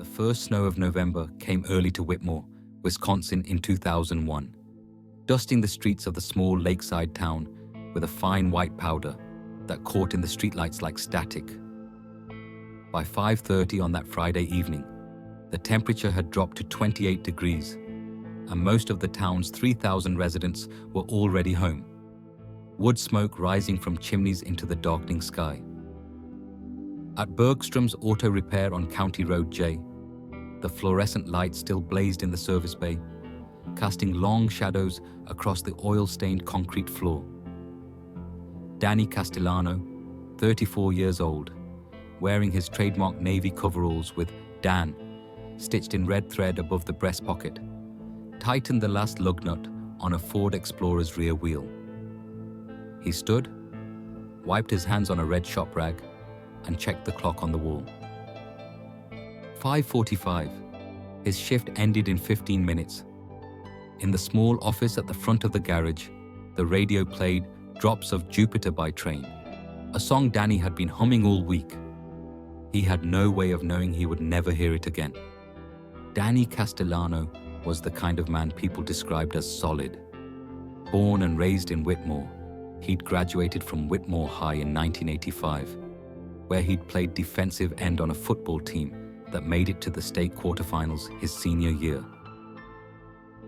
The first snow of November came early to Whitmore, Wisconsin in 2001, dusting the streets of the small lakeside town with a fine white powder that caught in the streetlights like static. By 5:30 on that Friday evening, the temperature had dropped to 28 degrees, and most of the town's 3,000 residents were already home, wood smoke rising from chimneys into the darkening sky. At Bergstrom's Auto Repair on County Road J, the fluorescent light still blazed in the service bay, casting long shadows across the oil-stained concrete floor. Danny Castellano, 34 years old, wearing his trademark navy coveralls with Dan stitched in red thread above the breast pocket, tightened the last lug nut on a Ford Explorer's rear wheel. He stood, wiped his hands on a red shop rag, and checked the clock on the wall. 5:45. His shift ended in 15 minutes. In the small office at the front of the garage, the radio played Drops of Jupiter by Train, a song Danny had been humming all week. He had no way of knowing he would never hear it again. Danny Castellano was the kind of man people described as solid. Born and raised in Whitmore, he'd graduated from Whitmore High in 1985, where he'd played defensive end on a football team that made it to the state quarterfinals his senior year.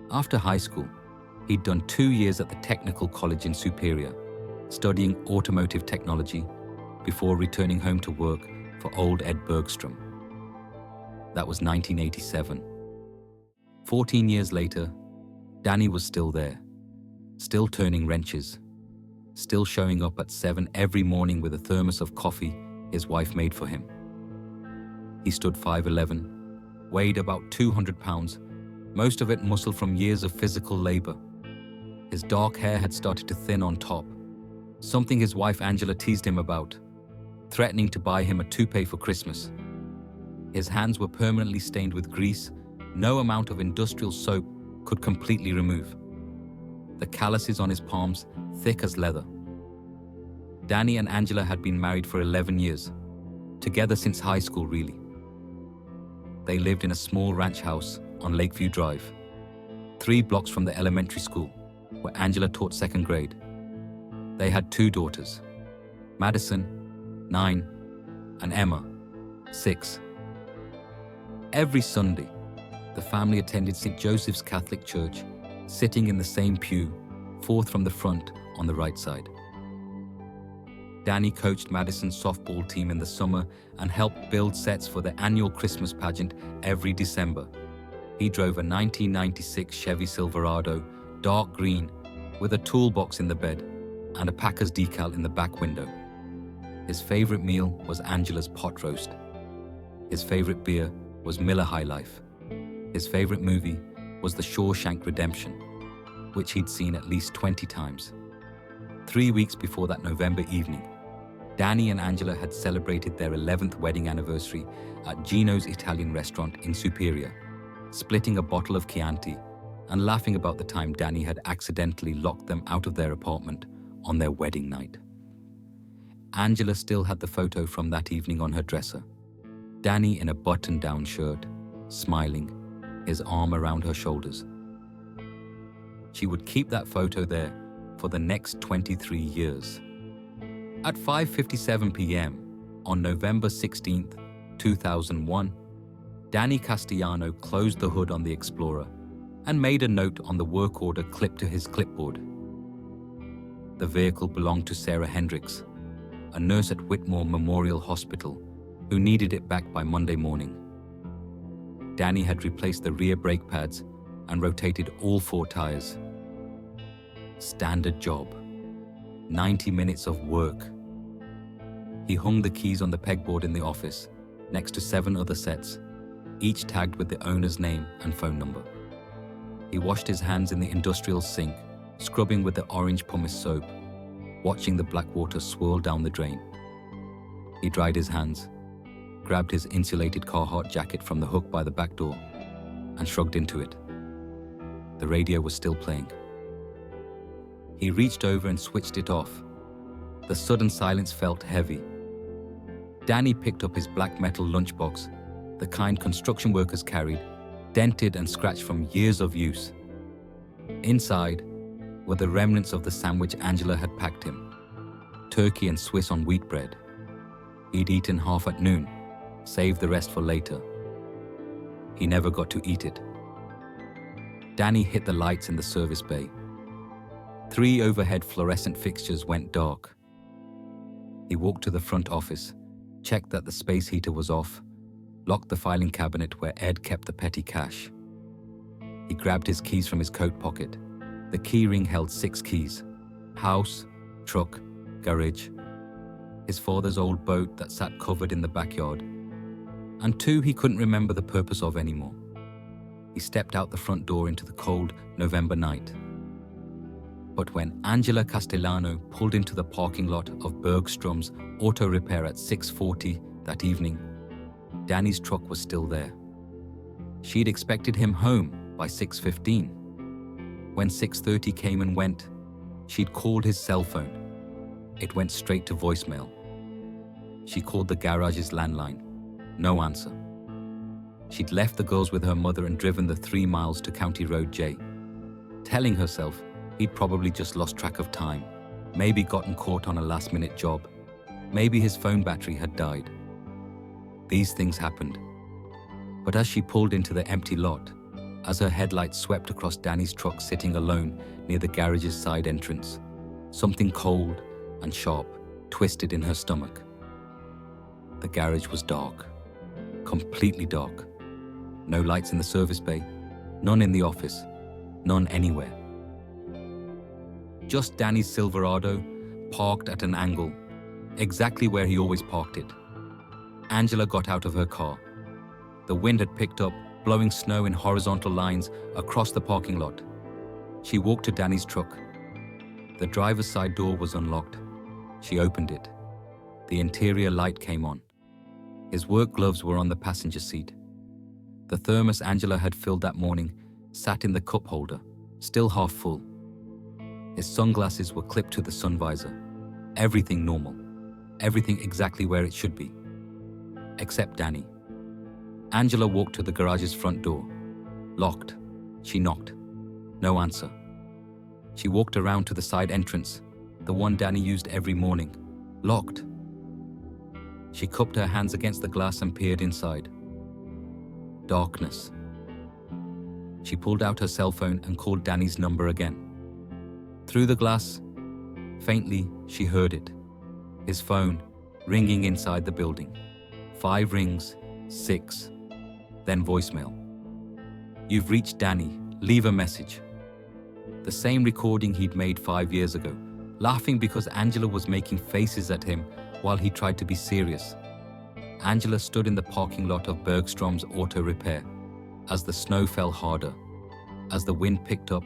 After high school, he'd done 2 years at the Technical College in Superior, studying automotive technology, before returning home to work for old Ed Bergstrom. That was 1987. 14 years later, Danny was still there, still turning wrenches, still showing up at 7 every morning with a thermos of coffee his wife made for him. He stood 5'11", weighed about 200 pounds, most of it muscle from years of physical labor. His dark hair had started to thin on top, something his wife Angela teased him about, threatening to buy him a toupee for Christmas. His hands were permanently stained with grease no amount of industrial soap could completely remove. The calluses on his palms thick as leather. Danny and Angela had been married for 11 years, together since high school really. They lived in a small ranch house on Lakeview Drive, 3 blocks from the elementary school where Angela taught 2nd grade. They had 2 daughters, Madison, 9, and Emma, 6. Every Sunday, the family attended St. Joseph's Catholic Church, sitting in the same pew, 4th from the front on the right side. Danny coached Madison's softball team in the summer and helped build sets for the annual Christmas pageant every December. He drove a 1996 Chevy Silverado, dark green, with a toolbox in the bed and a Packers decal in the back window. His favorite meal was Angela's pot roast. His favorite beer was Miller High Life. His favorite movie was The Shawshank Redemption, which he'd seen at least 20 times. 3 weeks before that November evening, Danny and Angela had celebrated their 11th wedding anniversary at Gino's Italian restaurant in Superior, splitting a bottle of Chianti and laughing about the time Danny had accidentally locked them out of their apartment on their wedding night. Angela still had the photo from that evening on her dresser. Danny in a button-down shirt, smiling, his arm around her shoulders. She would keep that photo there for the next 23 years. At 5:57 p.m. on November 16, 2001, Danny Castellano closed the hood on the Explorer and made a note on the work order clipped to his clipboard. The vehicle belonged to Sarah Hendricks, a nurse at Whitmore Memorial Hospital, who needed it back by Monday morning. Danny had replaced the rear brake pads and rotated all 4 tires. Standard job. 90 minutes of work. He hung the keys on the pegboard in the office, next to 7 other sets, each tagged with the owner's name and phone number. He washed his hands in the industrial sink, scrubbing with the orange pumice soap, watching the black water swirl down the drain. He dried his hands, grabbed his insulated Carhartt jacket from the hook by the back door, and shrugged into it. The radio was still playing. He reached over and switched it off. The sudden silence felt heavy. Danny picked up his black metal lunchbox the kind construction workers carried, dented and scratched from years of use. Inside were the remnants of the sandwich Angela had packed him, turkey and Swiss on wheat bread. He'd eaten half at noon, saved the rest for later. He never got to eat it. Danny hit the lights in the service bay. 3 overhead fluorescent fixtures went dark. He walked to the front office, checked that the space heater was off, locked the filing cabinet where Ed kept the petty cash. He grabbed his keys from his coat pocket. The key ring held 6 keys: house, truck, garage, his father's old boat that sat covered in the backyard, and 2 he couldn't remember the purpose of anymore. He stepped out the front door into the cold November night. But when Angela Castellano pulled into the parking lot of Bergstrom's auto repair at 6:40 that evening, Danny's truck was still there. She'd expected him home by 6:15. When 6:30 came and went, she'd called his cell phone. It went straight to voicemail. She called the garage's landline. No answer. She'd left the girls with her mother and driven the 3 miles to County Road J, telling herself he'd probably just lost track of time, maybe gotten caught on a last-minute job, maybe his phone battery had died. These things happened. But as she pulled into the empty lot, as her headlights swept across Danny's truck sitting alone near the garage's side entrance, something cold and sharp twisted in her stomach. The garage was dark, completely dark. No lights in the service bay, none in the office, none anywhere. Just Danny's Silverado, parked at an angle, exactly where he always parked it. Angela got out of her car. The wind had picked up, blowing snow in horizontal lines across the parking lot. She walked to Danny's truck. The driver's side door was unlocked. She opened it. The interior light came on. His work gloves were on the passenger seat. The thermos Angela had filled that morning sat in the cup holder, still half full. His sunglasses were clipped to the sun visor. Everything normal. Everything exactly where it should be. Except Danny. Angela walked to the garage's front door. Locked. She knocked. No answer. She walked around to the side entrance, the one Danny used every morning. Locked. She cupped her hands against the glass and peered inside. Darkness. She pulled out her cell phone and called Danny's number again. Through the glass, faintly, she heard it. His phone, ringing inside the building. 5 rings, 6, then voicemail. You've reached Danny, leave a message. The same recording he'd made 5 years ago, laughing because Angela was making faces at him while he tried to be serious. Angela stood in the parking lot of Bergstrom's auto repair as the snow fell harder, as the wind picked up,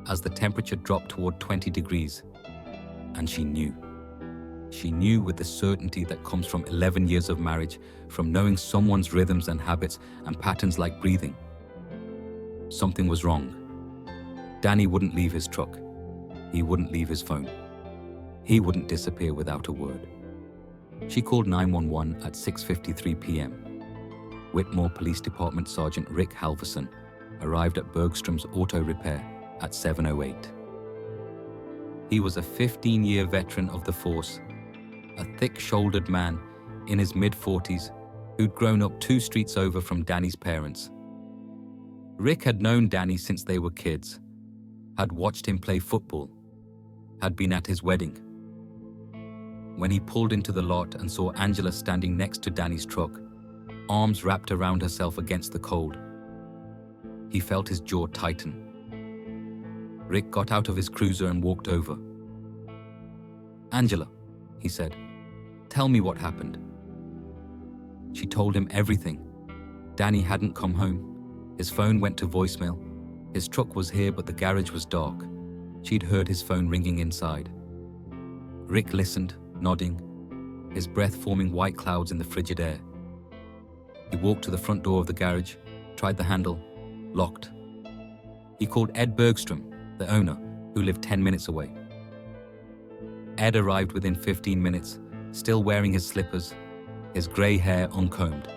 as the temperature dropped toward 20 degrees. And she knew. She knew with the certainty that comes from 11 years of marriage, from knowing someone's rhythms and habits and patterns like breathing. Something was wrong. Danny wouldn't leave his truck. He wouldn't leave his phone. He wouldn't disappear without a word. She called 911 at 6:53 p.m. Whitmore Police Department Sergeant Rick Halverson arrived at Bergstrom's auto repair at 7:08. He was a 15-year veteran of the force, a thick-shouldered man in his mid-40s who'd grown up 2 streets over from Danny's parents. Rick had known Danny since they were kids, had watched him play football, had been at his wedding. When he pulled into the lot and saw Angela standing next to Danny's truck, arms wrapped around herself against the cold, he felt his jaw tighten. Rick got out of his cruiser and walked over. Angela, he said, tell me what happened. She told him everything. Danny hadn't come home. His phone went to voicemail. His truck was here, but the garage was dark. She'd heard his phone ringing inside. Rick listened, nodding, his breath forming white clouds in the frigid air. He walked to the front door of the garage, tried the handle, locked. He called Ed Bergstrom, the owner, who lived 10 minutes away. Ed arrived within 15 minutes, still wearing his slippers, his grey hair uncombed.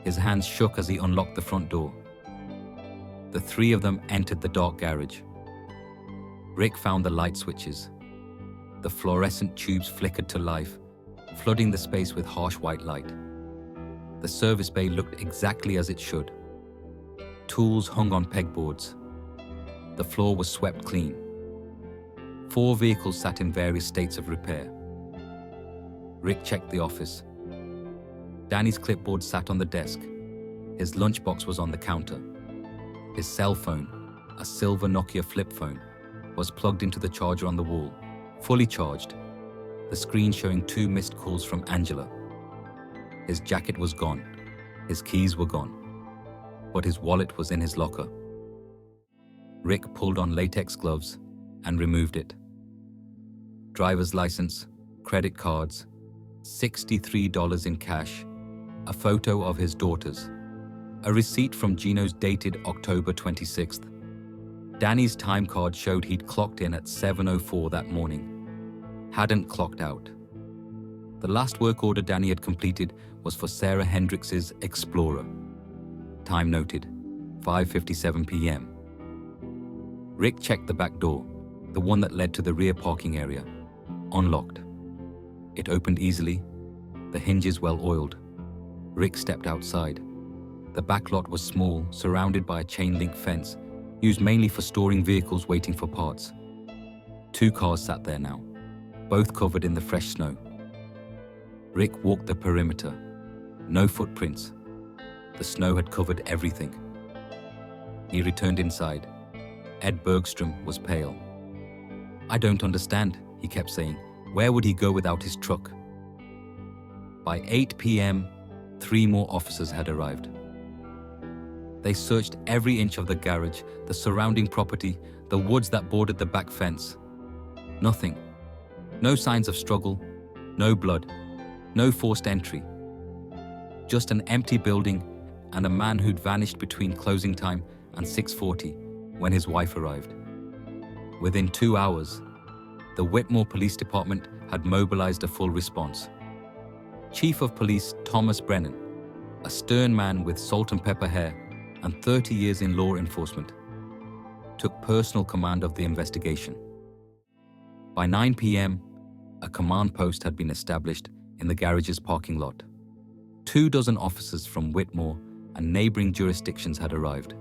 His hands shook as he unlocked the front door. The three of them entered the dark garage. Rick found the light switches. The fluorescent tubes flickered to life, flooding the space with harsh white light. The service bay looked exactly as it should. Tools hung on pegboards. The floor was swept clean. 4 vehicles sat in various states of repair. Rick checked the office. Danny's clipboard sat on the desk. His lunchbox was on the counter. His cell phone, a silver Nokia flip phone, was plugged into the charger on the wall, fully charged, the screen showing 2 missed calls from Angela. His jacket was gone. His keys were gone. But his wallet was in his locker. Rick pulled on latex gloves and removed it. Driver's license, credit cards, $63 in cash, a photo of his daughters, a receipt from Gino's dated October 26th. Danny's time card showed he'd clocked in at 7:04 that morning, hadn't clocked out. The last work order Danny had completed was for Sarah Hendricks's Explorer. Time noted, 5:57 p.m. Rick checked the back door, the one that led to the rear parking area, unlocked. It opened easily, the hinges well oiled. Rick stepped outside. The back lot was small, surrounded by a chain-link fence, used mainly for storing vehicles waiting for parts. 2 cars sat there now, both covered in the fresh snow. Rick walked the perimeter. No footprints. The snow had covered everything. He returned inside. Ed Bergstrom was pale. "I don't understand," he kept saying. "Where would he go without his truck?" By 8 p.m., 3 more officers had arrived. They searched every inch of the garage, the surrounding property, the woods that bordered the back fence. Nothing. No signs of struggle, no blood, no forced entry. Just an empty building and a man who'd vanished between closing time and 6:40 when his wife arrived. Within 2 hours, the Whitmore Police Department had mobilized a full response. Chief of Police Thomas Brennan, a stern man with salt and pepper hair and 30 years in law enforcement, took personal command of the investigation. By 9 p.m., a command post had been established in the garage's parking lot. 24 officers from Whitmore and neighboring jurisdictions had arrived.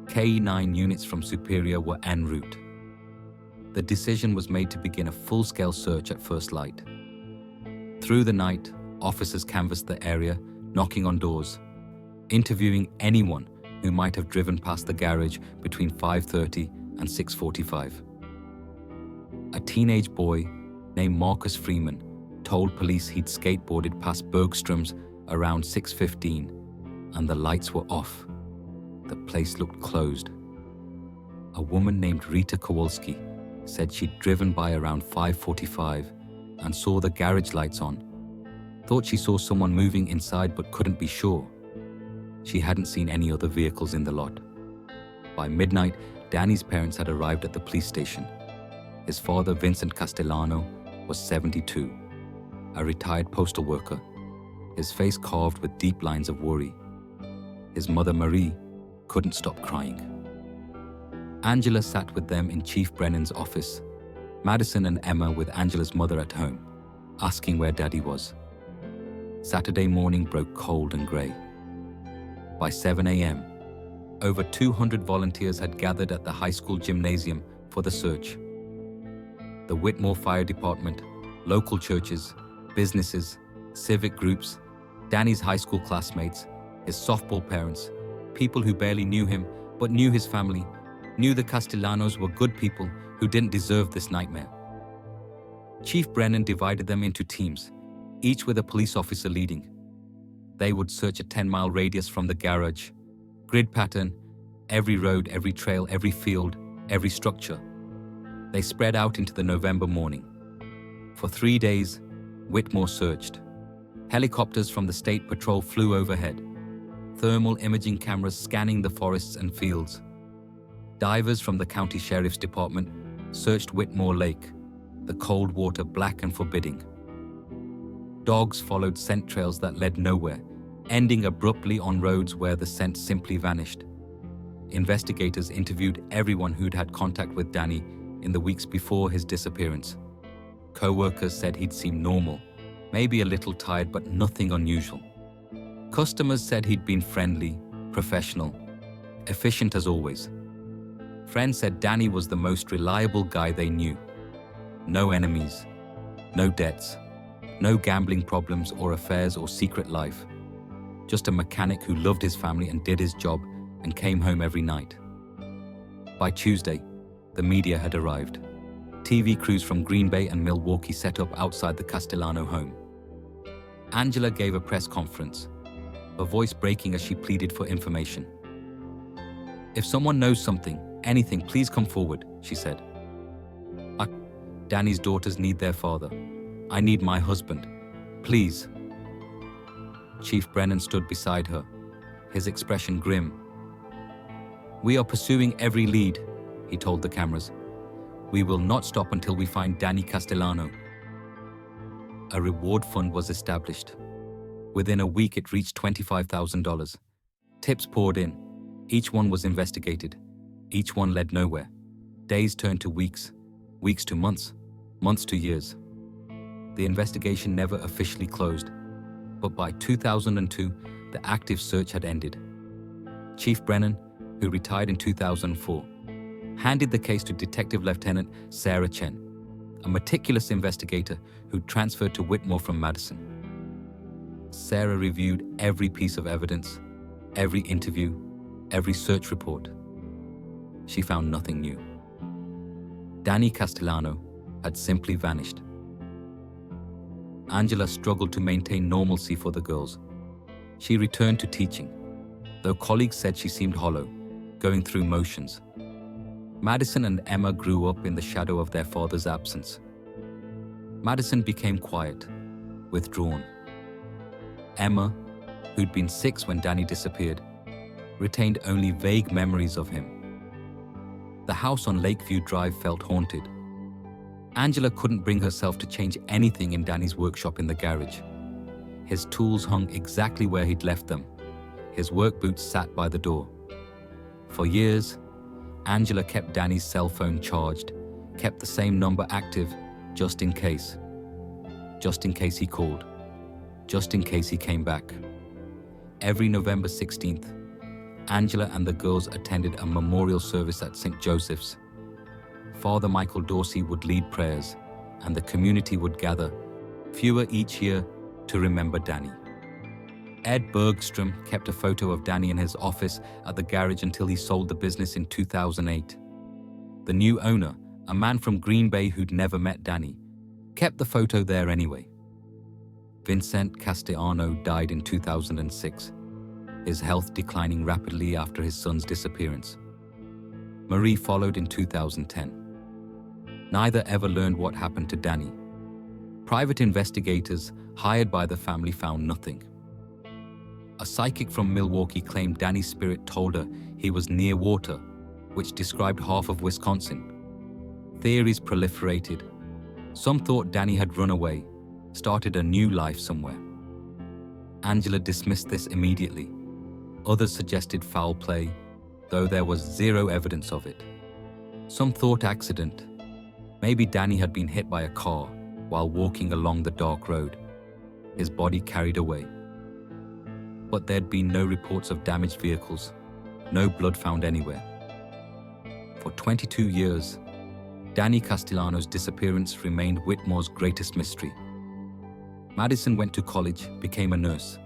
K-9 units from Superior were en route. The decision was made to begin a full-scale search at first light. Through the night, officers canvassed the area, knocking on doors, interviewing anyone who might have driven past the garage between 5:30 and 6:45. A teenage boy named Marcus Freeman told police he'd skateboarded past Bergstrom's around 6:15 and the lights were off. The place looked closed. A woman named Rita Kowalski said she'd driven by around 5:45 and saw the garage lights on. Thought she saw someone moving inside but couldn't be sure. She hadn't seen any other vehicles in the lot. By midnight, Danny's parents had arrived at the police station. His father, Vincent Castellano, was 72, a retired postal worker, his face carved with deep lines of worry. His mother, Marie, couldn't stop crying. Angela sat with them in Chief Brennan's office, Madison and Emma with Angela's mother at home, asking where Daddy was. Saturday morning broke cold and grey. By 7 a.m., over 200 volunteers had gathered at the high school gymnasium for the search. The Whitmore Fire Department, local churches, businesses, civic groups, Danny's high school classmates, his softball parents, people who barely knew him but knew his family, knew the Castellanos were good people who didn't deserve this nightmare. Chief Brennan divided them into teams, each with a police officer leading. They would search a 10-mile radius from the garage, grid pattern, every road, every trail, every field, every structure. They spread out into the November morning. For 3 days, Whitmore searched. Helicopters from the State Patrol flew overhead, thermal imaging cameras scanning the forests and fields. Divers from the County Sheriff's Department searched Whitmore Lake, the cold water black and forbidding. Dogs followed scent trails that led nowhere, ending abruptly on roads where the scent simply vanished. Investigators interviewed everyone who'd had contact with Danny in the weeks before his disappearance. Co-workers said he'd seemed normal, maybe a little tired, but nothing unusual. Customers said he'd been friendly, professional, efficient as always. Friends said Danny was the most reliable guy they knew. No enemies, no debts, no gambling problems or affairs or secret life. Just a mechanic who loved his family and did his job and came home every night. By Tuesday, the media had arrived. TV crews from Green Bay and Milwaukee set up outside the Castellano home. Angela gave a press conference, her voice breaking as she pleaded for information. "If someone knows something, anything, please come forward," she said. Danny's daughters need their father. I need my husband. Please." Chief Brennan stood beside her, his expression grim. "We are pursuing every lead," he told the cameras. "We will not stop until we find Danny Castellano." A reward fund was established. Within a week, it reached $25,000. Tips poured in. Each one was investigated. Each one led nowhere. Days turned to weeks, weeks to months, months to years. The investigation never officially closed, but by 2002, the active search had ended. Chief Brennan, who retired in 2004, handed the case to Detective Lieutenant Sarah Chen, a meticulous investigator who transferred to Whitmore from Madison. Sarah reviewed every piece of evidence, every interview, every search report. She found nothing new. Danny Castellano had simply vanished. Angela struggled to maintain normalcy for the girls. She returned to teaching, though colleagues said she seemed hollow, going through motions. Madison and Emma grew up in the shadow of their father's absence. Madison became quiet, withdrawn. Emma, who'd been 6 when Danny disappeared, retained only vague memories of him. The house on Lakeview Drive felt haunted. Angela couldn't bring herself to change anything in Danny's workshop in the garage. His tools hung exactly where he'd left them. His work boots sat by the door. For years, Angela kept Danny's cell phone charged, kept the same number active, just in case. Just in case he called. Just in case he came back. Every November 16th, Angela and the girls attended a memorial service at St. Joseph's. Father Michael Dorsey would lead prayers, and the community would gather, fewer each year, to remember Danny. Ed Bergstrom kept a photo of Danny in his office at the garage until he sold the business in 2008. The new owner, a man from Green Bay who'd never met Danny, kept the photo there anyway. Vincent Castellano died in 2006, his health declining rapidly after his son's disappearance. Marie followed in 2010. Neither ever learned what happened to Danny. Private investigators hired by the family found nothing. A psychic from Milwaukee claimed Danny's spirit told her he was near water, which described half of Wisconsin. Theories proliferated. Some thought Danny had run away, started a new life somewhere. Angela dismissed this immediately. Others suggested foul play, though there was zero evidence of it. Some thought accident. Maybe Danny had been hit by a car while walking along the dark road, his body carried away. But there'd been no reports of damaged vehicles, no blood found anywhere. For 22 years, Danny Castellano's disappearance remained Whitmore's greatest mystery. Madison went to college, became a nurse.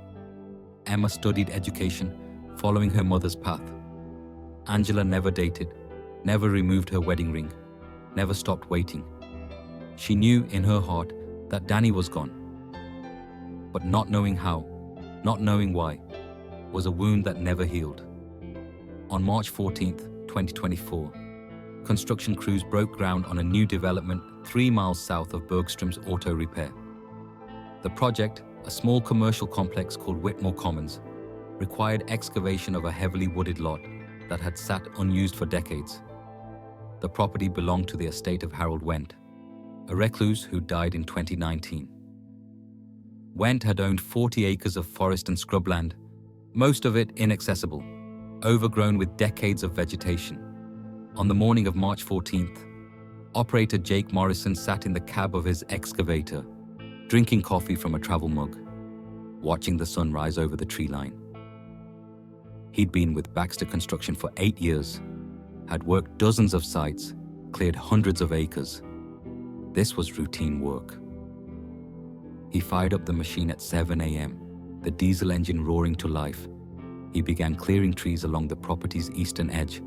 Emma studied education, following her mother's path. Angela never dated, never removed her wedding ring, never stopped waiting. She knew in her heart that Danny was gone. But not knowing how, not knowing why, was a wound that never healed. On March 14th, 2024, construction crews broke ground on a new development 3 miles south of Bergstrom's Auto Repair. The project, a small commercial complex called Whitmore Commons, required excavation of a heavily wooded lot that had sat unused for decades. The property belonged to the estate of Harold Wendt, a recluse who died in 2019. Wendt had owned 40 acres of forest and scrubland, most of it inaccessible, overgrown with decades of vegetation. On the morning of March 14th, operator Jake Morrison sat in the cab of his excavator, drinking coffee from a travel mug, watching the sun rise over the tree line. He'd been with Baxter Construction for 8 years, had worked dozens of sites, cleared hundreds of acres. This was routine work. He fired up the machine at 7 a.m., the diesel engine roaring to life. He began clearing trees along the property's eastern edge,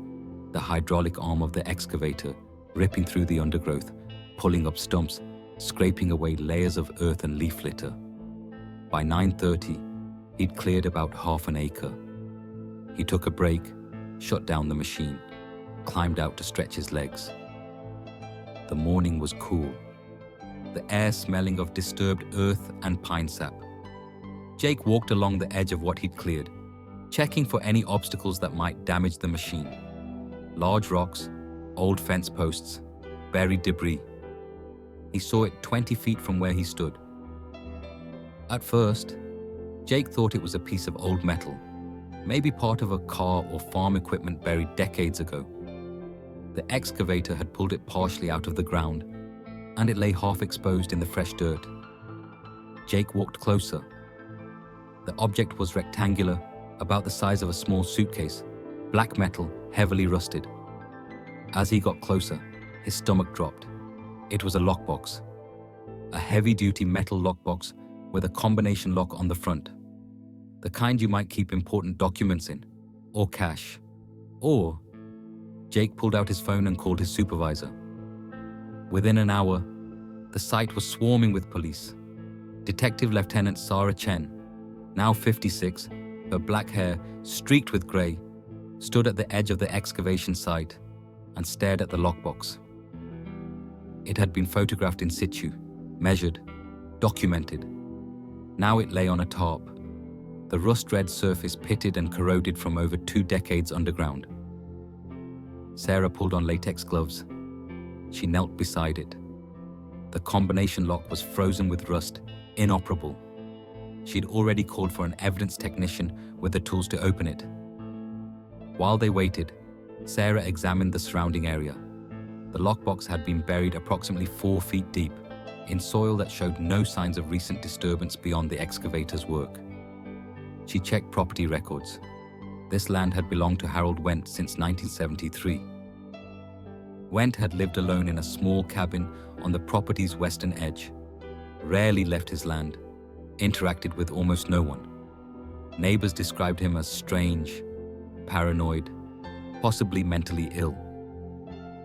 the hydraulic arm of the excavator ripping through the undergrowth, pulling up stumps, scraping away layers of earth and leaf litter. By 9:30, he'd cleared about half an acre. He took a break, shut down the machine, climbed out to stretch his legs. The morning was cool, the air smelling of disturbed earth and pine sap. Jake walked along the edge of what he'd cleared, checking for any obstacles that might damage the machine. Large rocks, old fence posts, buried debris. He saw it 20 feet from where he stood. At first, Jake thought it was a piece of old metal, maybe part of a car or farm equipment buried decades ago. The excavator had pulled it partially out of the ground, and it lay half exposed in the fresh dirt. Jake walked closer. The object was rectangular, about the size of a small suitcase, black metal, heavily rusted. As he got closer, his stomach dropped. It was a lockbox, a heavy-duty metal lockbox with a combination lock on the front, the kind you might keep important documents in, or cash. Or, Jake pulled out his phone and called his supervisor. Within an hour, the site was swarming with police. Detective Lieutenant Sarah Chen, now 56, her black hair streaked with grey, stood at the edge of the excavation site and stared at the lockbox. It had been photographed in situ, measured, documented. Now it lay on a tarp, the rust-red surface pitted and corroded from over 2 decades underground. Sarah pulled on latex gloves. She knelt beside it. The combination lock was frozen with rust, inoperable. She'd already called for an evidence technician with the tools to open it. While they waited, Sarah examined the surrounding area. The lockbox had been buried approximately 4 feet deep, in soil that showed no signs of recent disturbance beyond the excavator's work. She checked property records. This land had belonged to Harold Wendt since 1973. Wendt had lived alone in a small cabin on the property's western edge, rarely left his land, interacted with almost no one. Neighbors described him as strange, paranoid, possibly mentally ill.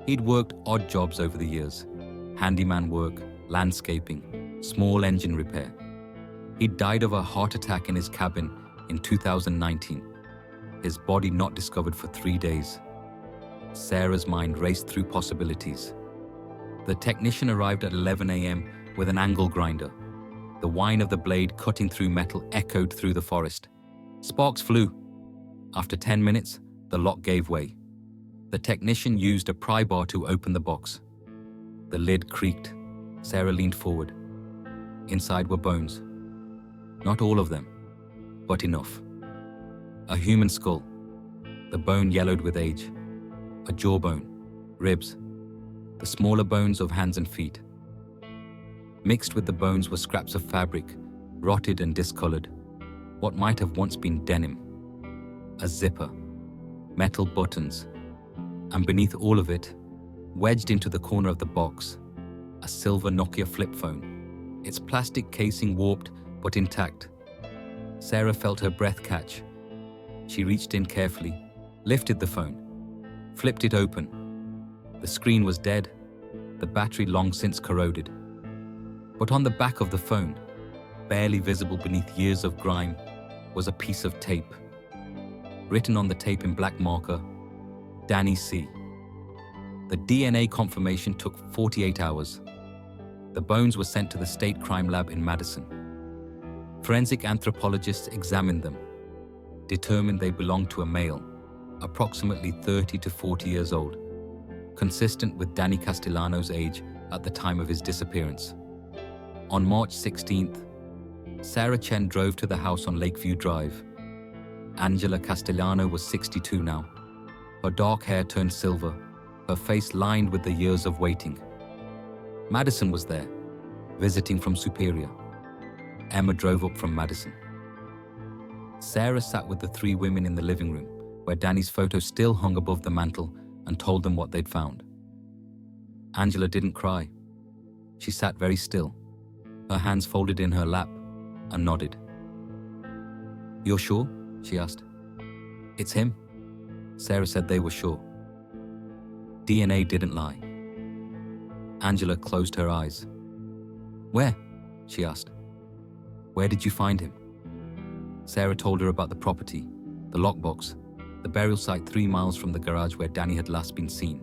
He'd worked odd jobs over the years, handyman work, landscaping, small engine repair. He'd died of a heart attack in his cabin in 2019, his body not discovered for 3 days. Sarah's mind raced through possibilities. The technician arrived at 11 a.m. with an angle grinder. The whine of the blade cutting through metal echoed through the forest. Sparks flew. After 10 minutes, the lock gave way. The technician used a pry bar to open the box. The lid creaked. Sarah leaned forward. Inside were bones. Not all of them, but enough. A human skull, the bone yellowed with age. A jawbone, ribs, the smaller bones of hands and feet. Mixed with the bones were scraps of fabric, rotted and discolored, what might have once been denim. A zipper, metal buttons, and beneath all of it, wedged into the corner of the box, a silver Nokia flip phone, its plastic casing warped but intact. Sarah felt her breath catch. She reached in carefully, lifted the phone, flipped it open. The screen was dead, the battery long since corroded. But on the back of the phone, barely visible beneath years of grime, was a piece of tape. Written on the tape in black marker, Danny C. The DNA confirmation took 48 hours. The bones were sent to the state crime lab in Madison. Forensic anthropologists examined them, determined they belonged to a male, approximately 30 to 40 years old, consistent with Danny Castellano's age at the time of his disappearance. On March 16th, Sarah Chen drove to the house on Lakeview Drive. Angela Castellano was 62 now. Her dark hair turned silver, her face lined with the years of waiting. Madison was there, visiting from Superior. Emma drove up from Madison. Sarah sat with the three women in the living room, where Danny's photo still hung above the mantel, and told them what they'd found. Angela didn't cry. She sat very still, her hands folded in her lap, and nodded. "You're sure?" she asked. "It's him." Sarah said they were sure. DNA didn't lie. Angela closed her eyes. "Where?" she asked. "Where did you find him?" Sarah told her about the property, the lockbox, the burial site 3 miles from the garage where Danny had last been seen.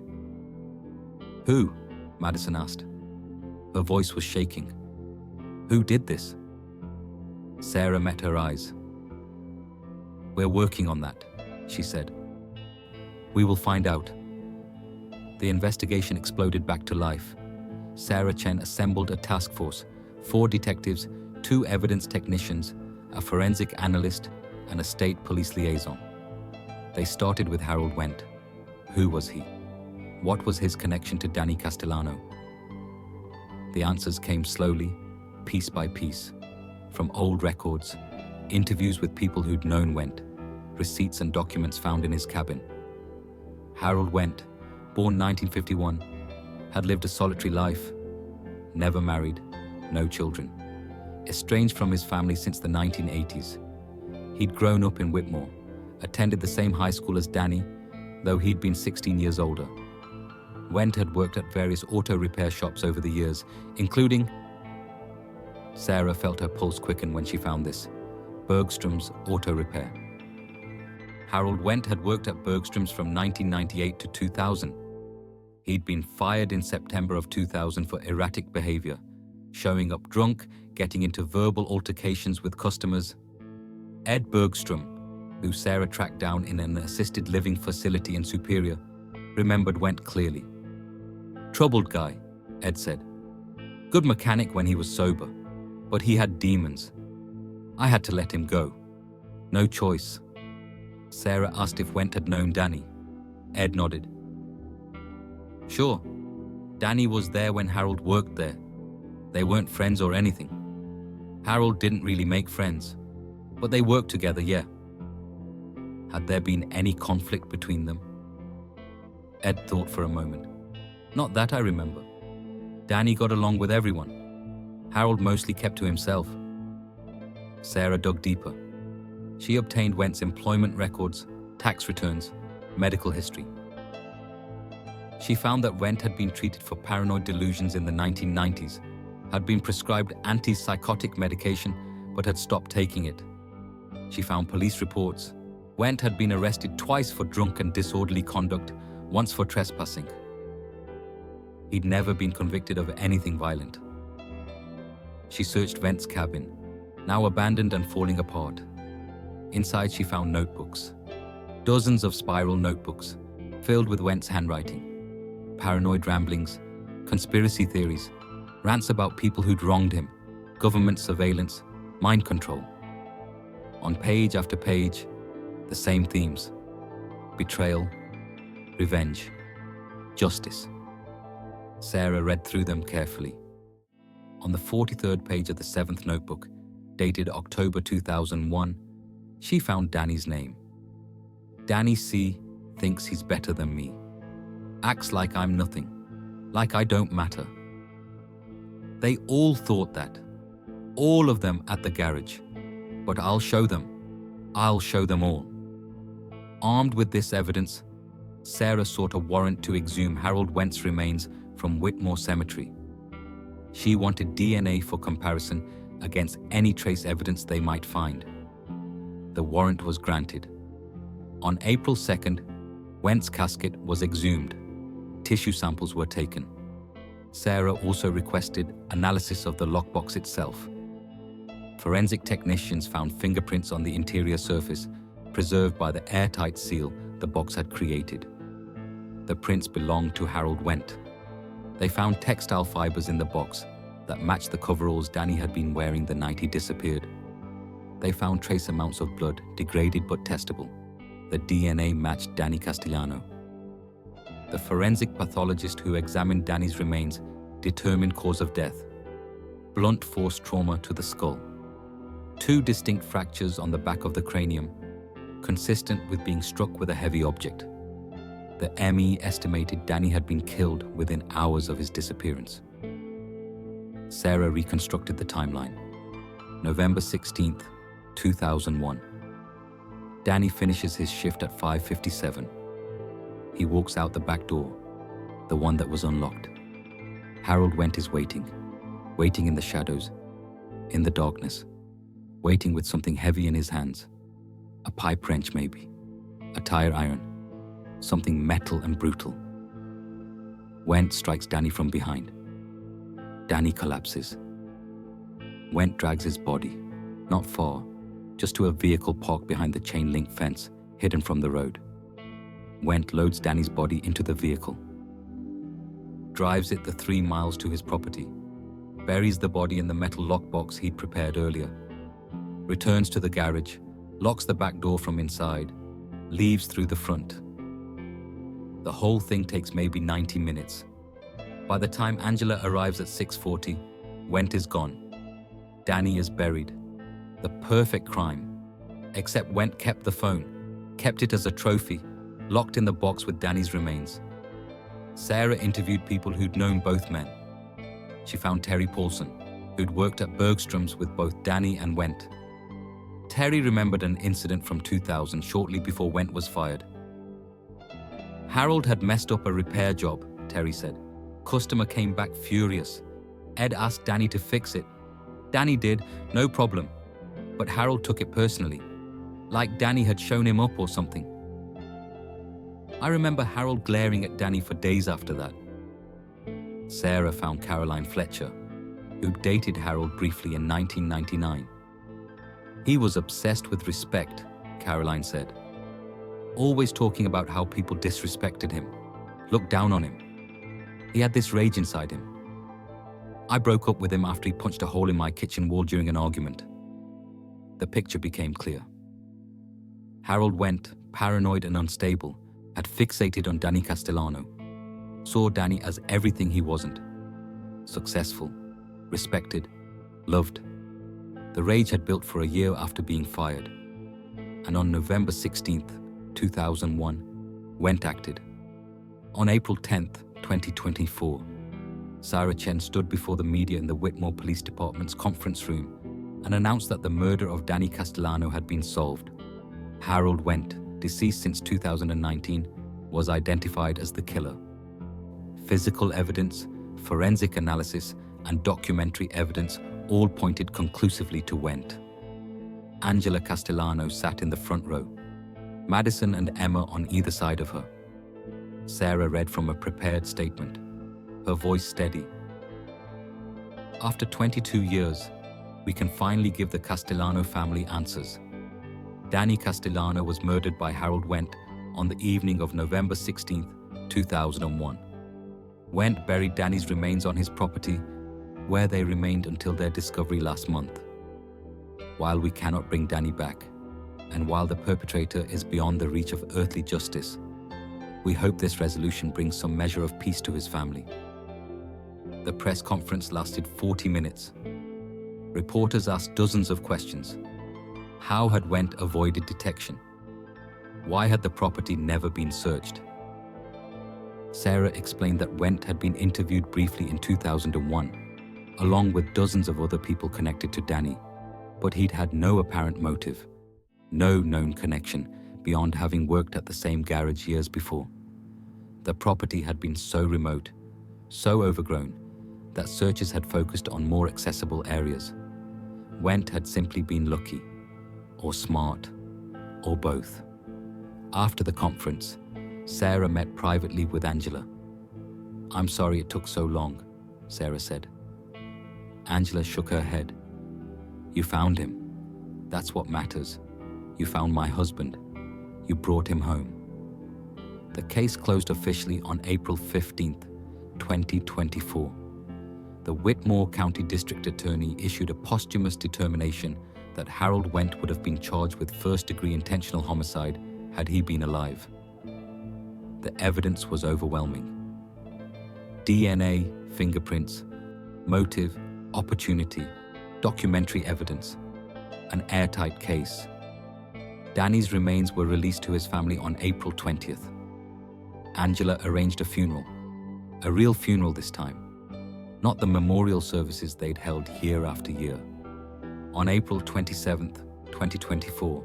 "Who?" Madison asked. Her voice was shaking. "Who did this?" Sarah met her eyes. "We're working on that," she said. "We will find out." The investigation exploded back to life. Sarah Chen assembled a task force, 4 detectives, 2 evidence technicians, a forensic analyst, and a state police liaison. They started with Harold Wendt. Who was he? What was his connection to Danny Castellano? The answers came slowly, piece by piece, from old records, interviews with people who'd known Wendt, receipts and documents found in his cabin. Harold Wendt, born 1951, had lived a solitary life, never married, no children, estranged from his family since the 1980s. He'd grown up in Whitmore, attended the same high school as Danny, though he'd been 16 years older. Wendt had worked at various auto repair shops over the years, including... Sarah felt her pulse quicken when she found this. Bergstrom's Auto Repair. Harold Wendt had worked at Bergstrom's from 1998 to 2000. He'd been fired in September of 2000 for erratic behavior, showing up drunk, getting into verbal altercations with customers. Ed Bergstrom, who Sarah tracked down in an assisted living facility in Superior, remembered Wendt clearly. "Troubled guy," Ed said. "Good mechanic when he was sober, but he had demons. I had to let him go. No choice." Sarah asked if Wendt had known Danny. Ed nodded. "Sure. Danny was there when Harold worked there. They weren't friends or anything. Harold didn't really make friends, but they worked together, yeah." Had there been any conflict between them? Ed thought for a moment. "Not that I remember. Danny got along with everyone. Harold mostly kept to himself." Sarah dug deeper. She obtained Wendt's employment records, tax returns, medical history. She found that Wendt had been treated for paranoid delusions in the 1990s, had been prescribed antipsychotic medication, but had stopped taking it. She found police reports. Wendt had been arrested twice for drunk and disorderly conduct, once for trespassing. He'd never been convicted of anything violent. She searched Wendt's cabin, now abandoned and falling apart. Inside she found notebooks. Dozens of spiral notebooks, filled with Wendt's handwriting. Paranoid ramblings, conspiracy theories, rants about people who'd wronged him, government surveillance, mind control. On page after page, the same themes: betrayal, revenge, justice. Sarah read through them carefully. On the 43rd page of the 7th notebook, dated October 2001, she found Danny's name. "Danny C. thinks he's better than me. Acts like I'm nothing, like I don't matter." They all thought that. All of them at the garage. But I'll show them. I'll show them all. Armed with this evidence, Sarah sought a warrant to exhume Harold Wendt's remains from Whitmore Cemetery. She wanted DNA for comparison against any trace evidence they might find. The warrant was granted. On April 2nd, Wendt's casket was exhumed. Tissue samples were taken. Sarah also requested analysis of the lockbox itself. Forensic technicians found fingerprints on the interior surface, preserved by the airtight seal the box had created. The prints belonged to Harold Wendt. They found textile fibers in the box, that matched the coveralls Danny had been wearing the night he disappeared. They found trace amounts of blood, degraded but testable. The DNA matched Danny Castellano. The forensic pathologist who examined Danny's remains determined cause of death: blunt force trauma to the skull. 2 distinct fractures on the back of the cranium, consistent with being struck with a heavy object. The ME estimated Danny had been killed within hours of his disappearance. Sarah reconstructed the timeline. November 16th, 2001. Danny finishes his shift at 5:57. He walks out the back door, the one that was unlocked. Harold Went is waiting in the shadows, in the darkness, waiting with something heavy in his hands. A pipe wrench maybe, a tire iron, something metal and brutal. Went strikes Danny from behind. Danny collapses. Went drags his body, not far, just to a vehicle parked behind the chain-link fence, hidden from the road. Went loads Danny's body into the vehicle, drives it the 3 miles to his property, buries the body in the metal lockbox he'd prepared earlier, returns to the garage, locks the back door from inside, leaves through the front. The whole thing takes maybe 90 minutes. By the time Angela arrives at 6:40, Went is gone. Danny is buried. The perfect crime. Except Went kept the phone, kept it as a trophy, locked in the box with Danny's remains. Sarah interviewed people who'd known both men. She found Terry Paulson, who'd worked at Bergstrom's with both Danny and Went. Terry remembered an incident from 2000 shortly before Went was fired. Harold had messed up a repair job, Terry said. Customer came back furious. Ed asked Danny to fix it. Danny did, no problem. But Harold took it personally, like Danny had shown him up or something. I remember Harold glaring at Danny for days after that. Sarah found Caroline Fletcher, who dated Harold briefly in 1999. He was obsessed with respect, Caroline said. Always talking about how people disrespected him, looked down on him. He had this rage inside him. I broke up with him after he punched a hole in my kitchen wall during an argument. The picture became clear. Harold Went, paranoid and unstable, had fixated on Danny Castellano, saw Danny as everything he wasn't. Successful, respected, loved. The rage had built for a year after being fired. And on November 16th, 2001, Went acted. On April 10th, 2024, Sarah Chen stood before the media in the Whitmore Police Department's conference room and announced that the murder of Danny Castellano had been solved. Harold Went, deceased since 2019, was identified as the killer. Physical evidence, forensic analysis, and documentary evidence all pointed conclusively to Went. Angela Castellano sat in the front row, Madison and Emma on either side of her. Sarah read from a prepared statement, her voice steady. After 22 years, we can finally give the Castellano family answers. Danny Castellano was murdered by Harold Went on the evening of November 16, 2001. Went buried Danny's remains on his property, where they remained until their discovery last month. While we cannot bring Danny back, and while the perpetrator is beyond the reach of earthly justice, we hope this resolution brings some measure of peace to his family. The press conference lasted 40 minutes. Reporters asked dozens of questions. How had Went avoided detection? Why had the property never been searched? Sarah explained that Went had been interviewed briefly in 2001, along with dozens of other people connected to Danny, but he'd had no apparent motive, no known connection beyond having worked at the same garage years before. The property had been so remote, so overgrown, that searches had focused on more accessible areas. Went had simply been lucky, or smart, or both. After the conference, Sarah met privately with Angela. "I'm sorry it took so long," Sarah said. Angela shook her head. "You found him. That's what matters. You found my husband. You brought him home." The case closed officially on April 15th, 2024. the Whitmore County District Attorney issued a posthumous determination that Harold Went would have been charged with first-degree intentional homicide had he been alive. The evidence was overwhelming. DNA, fingerprints, motive, opportunity, documentary evidence, an airtight case. Danny's remains were released to his family on April 20th. Angela arranged a funeral, a real funeral this time, not the memorial services they'd held year after year. On April 27th, 2024,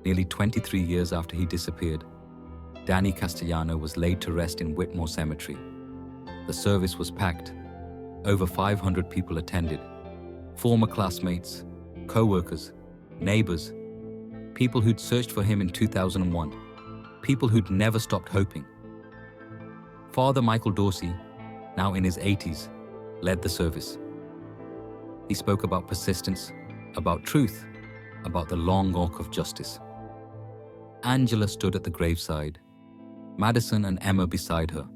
nearly 23 years after he disappeared, Danny Castellano was laid to rest in Whitmore Cemetery. The service was packed. Over 500 people attended. Former classmates, co-workers, neighbors, people who'd searched for him in 2001, people who'd never stopped hoping. Father Michael Dorsey, now in his 80s, led the service. He spoke about persistence, about truth, about the long arc of justice. Angela stood at the graveside, Madison and Emma beside her,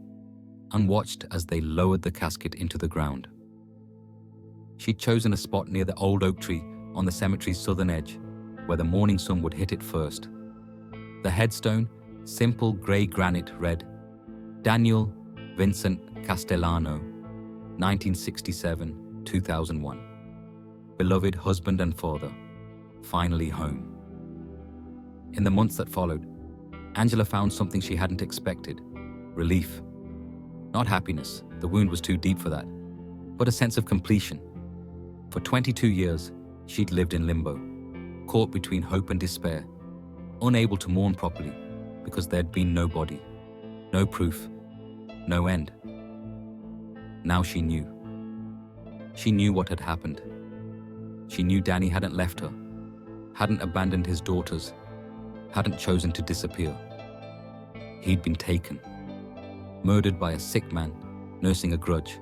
and watched as they lowered the casket into the ground. She'd chosen a spot near the old oak tree on the cemetery's southern edge, where the morning sun would hit it first. The headstone, simple grey granite, read, Daniel Vincent Castellano, 1967-2001. Beloved husband and father, finally home. In the months that followed, Angela found something she hadn't expected: relief. Not happiness, the wound was too deep for that, but a sense of completion. For 22 years, she'd lived in limbo, caught between hope and despair, unable to mourn properly because there'd been no body, no proof, no end. Now she knew. She knew what had happened. She knew Danny hadn't left her, hadn't abandoned his daughters, hadn't chosen to disappear. He'd been taken, murdered by a sick man nursing a grudge.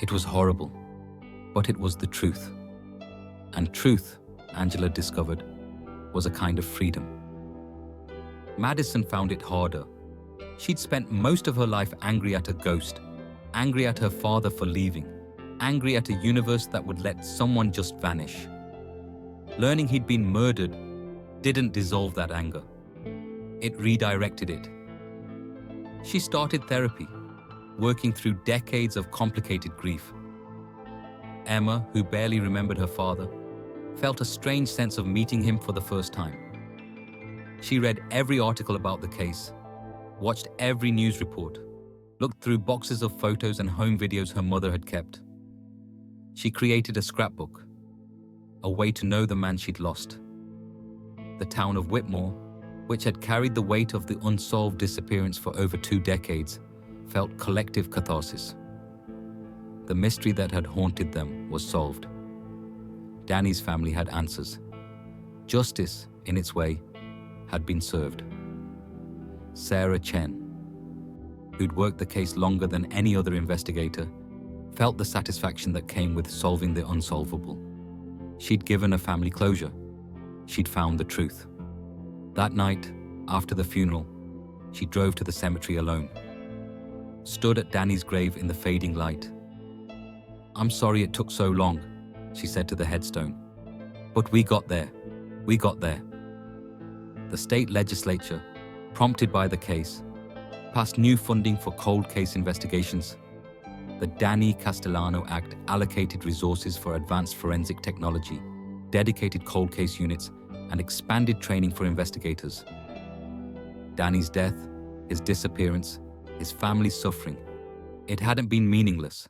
It was horrible, but it was the truth. And truth, Angela discovered, was a kind of freedom. Madison found it harder. She'd spent most of her life angry at a ghost, angry at her father for leaving, angry at a universe that would let someone just vanish. Learning he'd been murdered didn't dissolve that anger. It redirected it. She started therapy, working through decades of complicated grief. Emma, who barely remembered her father, felt a strange sense of meeting him for the first time. She read every article about the case, watched every news report, looked through boxes of photos and home videos her mother had kept. She created a scrapbook, a way to know the man she'd lost. The town of Whitmore, which had carried the weight of the unsolved disappearance for over 2 decades, felt collective catharsis. The mystery that had haunted them was solved. Danny's family had answers. Justice, in its way, had been served. Sarah Chen, who'd worked the case longer than any other investigator, felt the satisfaction that came with solving the unsolvable. She'd given her family closure. She'd found the truth. That night, after the funeral, she drove to the cemetery alone. Stood at Danny's grave in the fading light. "I'm sorry it took so long," she said to the headstone. "But we got there. We got there." The state legislature, prompted by the case, passed new funding for cold case investigations. The Danny Castellano Act allocated resources for advanced forensic technology, dedicated cold case units, and expanded training for investigators. Danny's death, his disappearance, his family's suffering, it hadn't been meaningless.